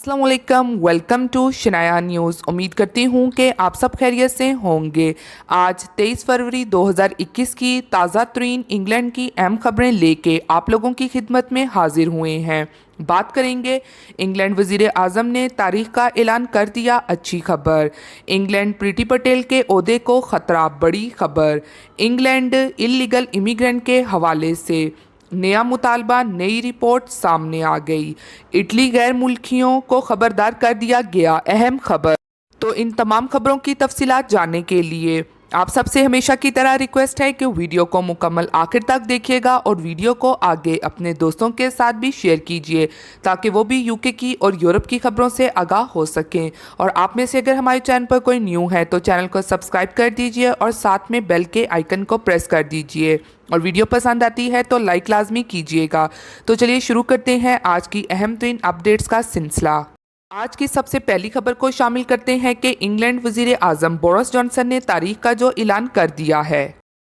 अस्सलामुअलैकुम, welcome to Shanaya news. उम्मीद करती हूँ कि आप सब खैरियत से होंगे। आज 23 फरवरी 2021 की ताज़ा तरीन इंग्लैंड की अहम खबरें लेके आप लोगों की खिदमत में हाजिर हुए हैं। बात करेंगे इंग्लैंड वज़ीर आज़म ने तारीख का ऐलान कर दिया, अच्छी खबर। इंग्लैंड प्रीति पटेल के ओहदे को ख़तरा, बड़ी खबर। इंग्लैंड इल्लीगल इमिग्रेंट के हवाले से नया मुतालबा, नई रिपोर्ट सामने आ गई। इटली गैर मुल्कियों को खबरदार कर दिया गया, अहम खबर। तो इन तमाम खबरों की तफसीलात जानने के लिए आप सबसे हमेशा की तरह रिक्वेस्ट है कि वीडियो को मुकम्मल आखिर तक देखिएगा और वीडियो को आगे अपने दोस्तों के साथ भी शेयर कीजिए ताकि वो भी यूके की और यूरोप की खबरों से आगाह हो सकें। और आप में से अगर हमारे चैनल पर कोई न्यू है तो चैनल को सब्सक्राइब कर दीजिए और साथ में बेल के आइकन को प्रेस कर दीजिए। और वीडियो पसंद आती है तो लाइक लाजमी कीजिएगा। तो चलिए शुरू करते हैं आज की अहम तरीन अपडेट्स का सिलसिला। आज की सबसे पहली खबर को शामिल करते हैं कि इंग्लैंड वज़ीर आज़म बोरिस जॉनसन ने तारीख का जो ऐलान कर दिया है।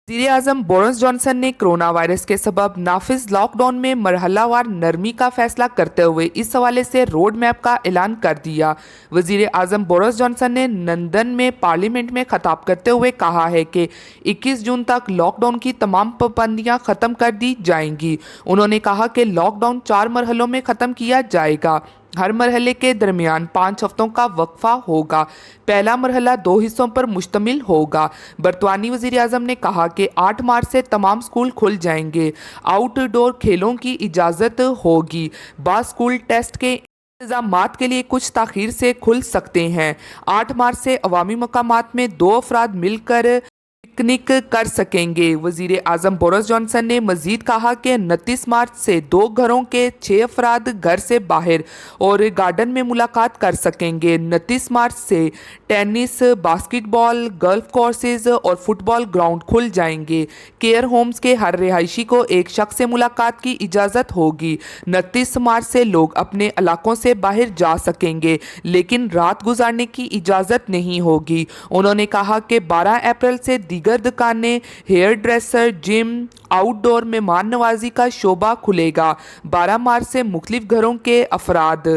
वज़ीर आज़म बोरिस जॉनसन ने कोरोना वायरस के सबब नाफिज लॉकडाउन में मरहलावार नरमी का फैसला करते हुए इस हवाले से रोड मैप का ऐलान कर दिया। वज़ीर आज़म बोरिस जॉनसन ने लंदन में पार्लियामेंट में खिताब करते हुए कहा है कि 21 जून तक लॉकडाउन की तमाम पाबंदियां ख़त्म कर दी जाएंगी। उन्होंने कहा कि लॉकडाउन 4 मरहलों में ख़त्म किया जाएगा। हर मरहले के दरमियान 5 हफ्तों का वक्फा होगा। पहला मरहला 2 हिस्सों पर मुश्तमिल होगा। बरतानी वज़ीर आज़म ने कहा कि 8 मार्च से तमाम स्कूल खुल जाएंगे। आउटडोर खेलों की इजाज़त होगी। बाद स्कूल टेस्ट के इंतज़ामात के लिए कुछ ताख़ीर से खुल सकते हैं। 8 मार्च से अवामी मकामात में 2 अफराद मिलकर पिकनिक कर सकेंगे। वज़ीर आज़म बोरिस जॉनसन ने मज़ीद कहा कि 29 मार्च से 2 घरों के 6 अफराद घर से बाहर और गार्डन में मुलाकात कर सकेंगे। 29 मार्च से टेनिस, बास्केटबॉल, गोल्फ कोर्सेज और फुटबॉल ग्राउंड खुल जाएंगे। केयर होम्स के हर रिहायशी को एक शख्स से मुलाकात की इजाज़त होगी। 29 मार्च से लोग अपने इलाकों से बाहर जा सकेंगे लेकिन रात गुजारने की इजाज़त नहीं होगी। उन्होंने कहा कि 12 अप्रैल से दीगर दुकानें, हेयर ड्रेसर, जिम, आउटडोर मेहमान नवाजी का शोबा खुलेगा। 12 मार्च से मुख्तलिफ घरों के अफराद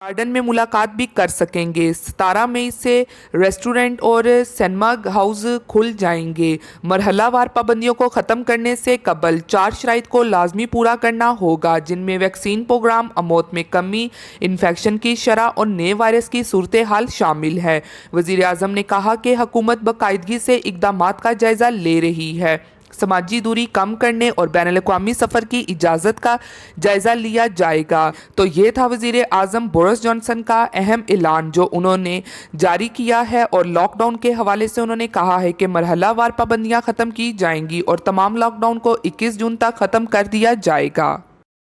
गार्डन में मुलाकात भी कर सकेंगे। 17 मई से रेस्टोरेंट और सिनेमा हाउस खुल जाएंगे। मरहलावार पाबंदियों को ख़त्म करने से कबल 4 शराइत को लाजमी पूरा करना होगा जिनमें वैक्सीन प्रोग्राम, अमौत में कमी, इन्फेक्शन की शरह और नए वायरस की सूरत हाल शामिल है। वज़ीर आज़म ने कहा कि हुकूमत बाकायदगी से इक़दामात का जायज़ा ले रही है। समाजी दूरी कम करने और बैनुल-अक़वामी सफ़र की इजाज़त का जायज़ा लिया जाएगा। तो ये था वज़ीर आज़म बोरिस जॉनसन का अहम ऐलान जो उन्होंने जारी किया है। और लॉकडाउन के हवाले से उन्होंने कहा है कि मरहलावार पाबंदियां ख़त्म की जाएंगी और तमाम लॉकडाउन को 21 जून तक ख़त्म कर दिया जाएगा।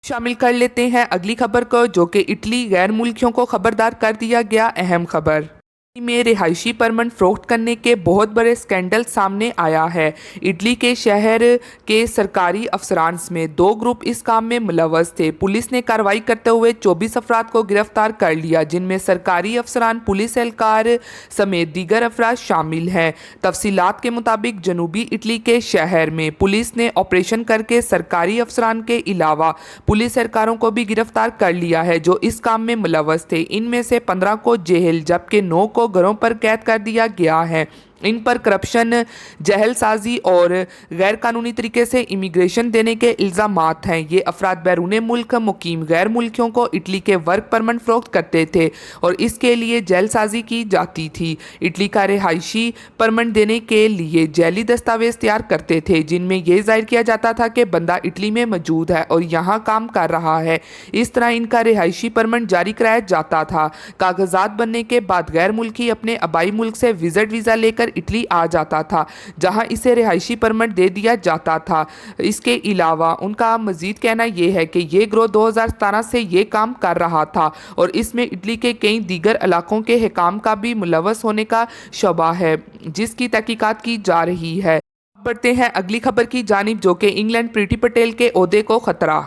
शामिल कर लेते हैं अगली खबर को जो कि इटली गैर मुल्कियों को खबरदार कर दिया गया, अहम खबर। में रिहायशी परमिट फ़रोख्त करने के बहुत बड़े स्कैंडल सामने आया है। इटली के शहर के सरकारी अफसरान में 2 ग्रुप इस काम में मुलव्वस थे। पुलिस ने कार्रवाई करते हुए 24 अफराद को गिरफ्तार कर लिया जिनमें सरकारी अफसरान, पुलिस एहलकार समेत दीगर अफराद शामिल हैं। तफसीलात के मुताबिक जनूबी इटली के शहर में पुलिस ने ऑपरेशन करके सरकारी अफसरान के अलावा पुलिस एहलकारों को भी गिरफ्तार कर लिया है जो इस काम में मुलव्वस थे। इनमें से 15 को जेल जबकि 9 को घरों पर कैद कर दिया गया है। इन पर करप्शन, जहलसाजी और गैर कानूनी तरीके से इमिग्रेशन देने के इल्ज़ामात हैं। ये अफराद बैरून मुल्क मुकीम गैर मुल्कियों को इटली के वर्क परमिट फ़रोख्त करते थे और इसके लिए जहलसाजी की जाती थी। इटली का रिहायशी परमिट देने के लिए जैली दस्तावेज तैयार करते थे जिनमें यह जाहिर किया जाता था कि बंदा इटली में मौजूद है और यहाँ काम कर रहा है। इस तरह इनका रिहायशी परमिट जारी कराया जाता था। कागजात बनने के बाद गैर मुल्की अपने आबाई मुल्क से विजिट वीज़ा लेकर इटली आ जाता था जहां इसे रिहायशी परमिट दे दिया जाता था। इसके अलावा उनका मजीद कहना यह है कि ये गिरोह 2017 से ये काम कर रहा था और इसमें इटली के कई दीगर इलाकों के हुकाम का भी मुलव्वस होने का शबा है जिसकी तहकीकात की जा रही है। बढ़ते हैं अगली खबर की जानिब जो कि इंग्लैंड प्रीति पटेल के ओहदे को खतरा।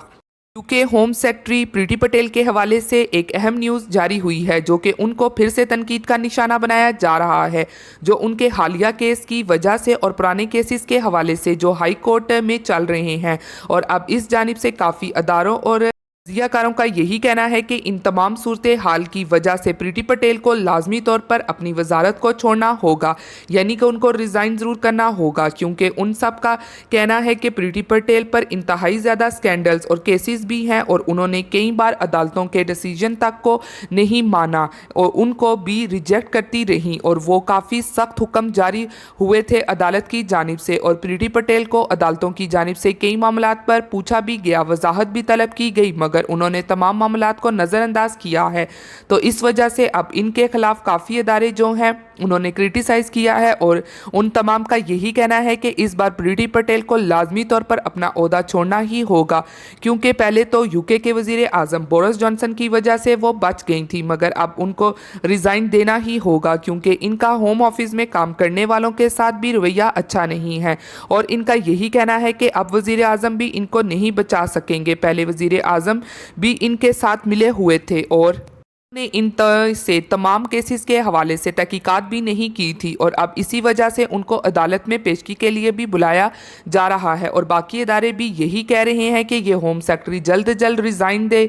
यूके होम सेक्रेटरी प्रीति पटेल के हवाले से एक अहम न्यूज़ जारी हुई है जो कि उनको फिर से तनकीद का निशाना बनाया जा रहा है जो उनके हालिया केस की वजह से और पुराने केसेस के हवाले से जो हाई कोर्ट में चल रहे हैं। और अब इस जानिब से काफ़ी अदारों और तजियाकारों का यही कहना है कि इन तमाम सूरत हाल की वजह से प्रीति पटेल को लाजमी तौर पर अपनी वजारत को छोड़ना होगा, यानी कि उनको रिज़ाइन ज़रूर करना होगा, क्योंकि उन सब का कहना है कि प्रीति पटेल पर इंतहाई ज़्यादा स्कैंडल्स और केसेस भी हैं और उन्होंने कई बार अदालतों के डिसीजन तक को नहीं माना और उनको भी रिजेक्ट करती रहीं और वो काफ़ी सख्त हुक्म जारी हुए थे अदालत की जानिब से और प्रीति पटेल को अदालतों की जानिब से कई मामलात पर पूछा भी गया, वजाहत भी तलब की गई, मगर उन्होंने तमाम मामलात को नज़रअंदाज किया है। तो इस वजह से अब इनके खिलाफ काफ़ी इदारे जो हैं उन्होंने क्रिटिसाइज़ किया है और उन तमाम का यही कहना है कि इस बार प्रीति पटेल को लाजमी तौर पर अपना ओहदा छोड़ना ही होगा, क्योंकि पहले तो यूके के वज़ीर आज़म बोरिस जॉनसन की वजह से वो बच गई थी, मगर अब उनको रिज़ाइन देना ही होगा क्योंकि इनका होम ऑफिस में काम करने वालों के साथ भी रवैया अच्छा नहीं है और इनका यही कहना है कि अब वज़ीर आज़म भी इनको नहीं बचा सकेंगे। पहले वज़ीर आज़म भी इनके साथ मिले हुए थे और ने इन से तमाम केसेस के हवाले से तहकीकात भी नहीं की थी और अब इसी वजह से उनको अदालत में पेशगी के लिए भी बुलाया जा रहा है और बाकी इदारे भी यही कह रहे हैं कि ये होम सेक्रेटरी जल्द से जल्द रिज़ाइन दे।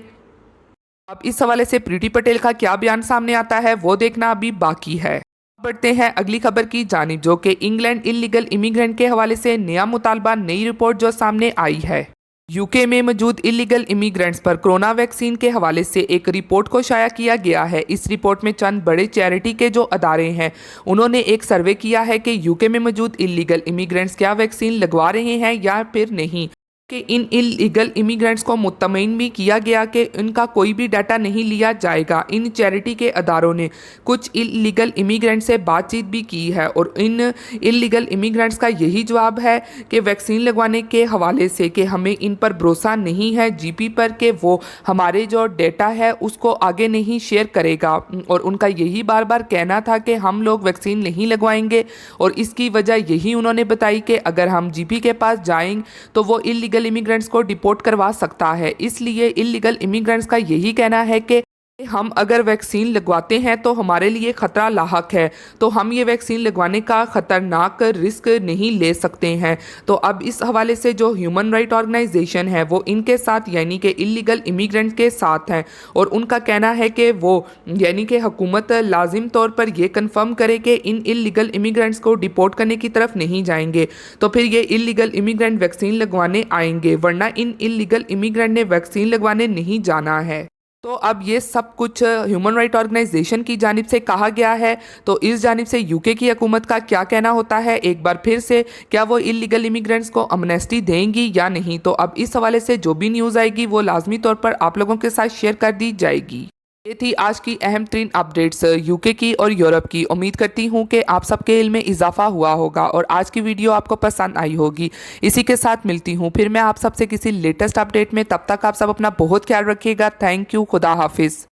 अब इस हवाले से प्रीति पटेल का क्या बयान सामने आता है वो देखना अभी बाकी है। बढ़ते हैं अगली खबर की जानिब, जो कि इंग्लैंड इलीगल इमिग्रेंट के हवाले से नया मुतालबा, नई रिपोर्ट जो सामने आई है। यूके में मौजूद इलीगल इमिग्रेंट्स पर कोरोना वैक्सीन के हवाले से एक रिपोर्ट को शाया किया गया है। इस रिपोर्ट में चंद बड़े चैरिटी के जो अदारे हैं उन्होंने एक सर्वे किया है कि यूके में मौजूद इलीगल इमिग्रेंट्स क्या वैक्सीन लगवा रहे हैं या फिर नहीं, कि इन इलीगल इमिग्रेंट्स को मुतमईन भी किया गया कि इनका कोई भी डाटा नहीं लिया जाएगा। इन चैरिटी के अदारों ने कुछ इलीगल इमिग्रेंट से बातचीत भी की है और इन इलीगल इमिग्रेंट्स का यही जवाब है कि वैक्सीन लगवाने के हवाले से कि हमें इन पर भरोसा नहीं है जीपी पर, कि वो हमारे जो डेटा है उसको आगे नहीं शेयर करेगा और उनका यही बार बार कहना था कि हम लोग वैक्सीन नहीं लगवाएंगे और इसकी वजह यही उन्होंने बताई कि अगर हम जीपी के पास जाएंगे तो वो इलीगल इमिग्रेंट्स को डिपोर्ट करवा सकता है। इसलिए इलीगल इमिग्रेंट्स का यही कहना है कि हम अगर वैक्सीन लगवाते हैं तो हमारे लिए ख़तरा लाहक है, तो हम ये वैक्सीन लगवाने का ख़तरनाक रिस्क नहीं ले सकते हैं। तो अब इस हवाले से जो ह्यूमन राइट ऑर्गेनाइजेशन है वो इनके साथ यानी कि इलीगल इमिग्रेंट के साथ हैं और उनका कहना है कि वो यानी कि हुकूमत लाजिम तौर पर ये कंफर्म करे कि इन इलीगल इमिग्रेंट्स को डिपोर्ट करने की तरफ नहीं जाएंगे, तो फिर ये इलीगल इमिग्रेंट वैक्सीन लगवाने आएंगे, वरना इन इलीगल इमिग्रेंट ने वैक्सीन लगवाने नहीं जाना है। तो अब ये सब कुछ ह्यूमन राइट ऑर्गेनाइजेशन की जानिब से कहा गया है, तो इस जानिब से यूके की हुकूमत का क्या कहना होता है एक बार फिर से, क्या वो इलीगल इमिग्रेंट्स को अमनेस्टी देंगी या नहीं। तो अब इस हवाले से जो भी न्यूज़ आएगी वो लाजमी तौर पर आप लोगों के साथ शेयर कर दी जाएगी। ये थी आज की अहम तरीन अपडेट्स यूके की और यूरोप की। उम्मीद करती हूँ कि आप सबके इल्म में इजाफा हुआ होगा और आज की वीडियो आपको पसंद आई होगी। इसी के साथ मिलती हूँ फिर मैं आप सबसे किसी लेटेस्ट अपडेट में, तब तक आप सब अपना बहुत ख्याल रखिएगा। थैंक यू, खुदा हाफिज़।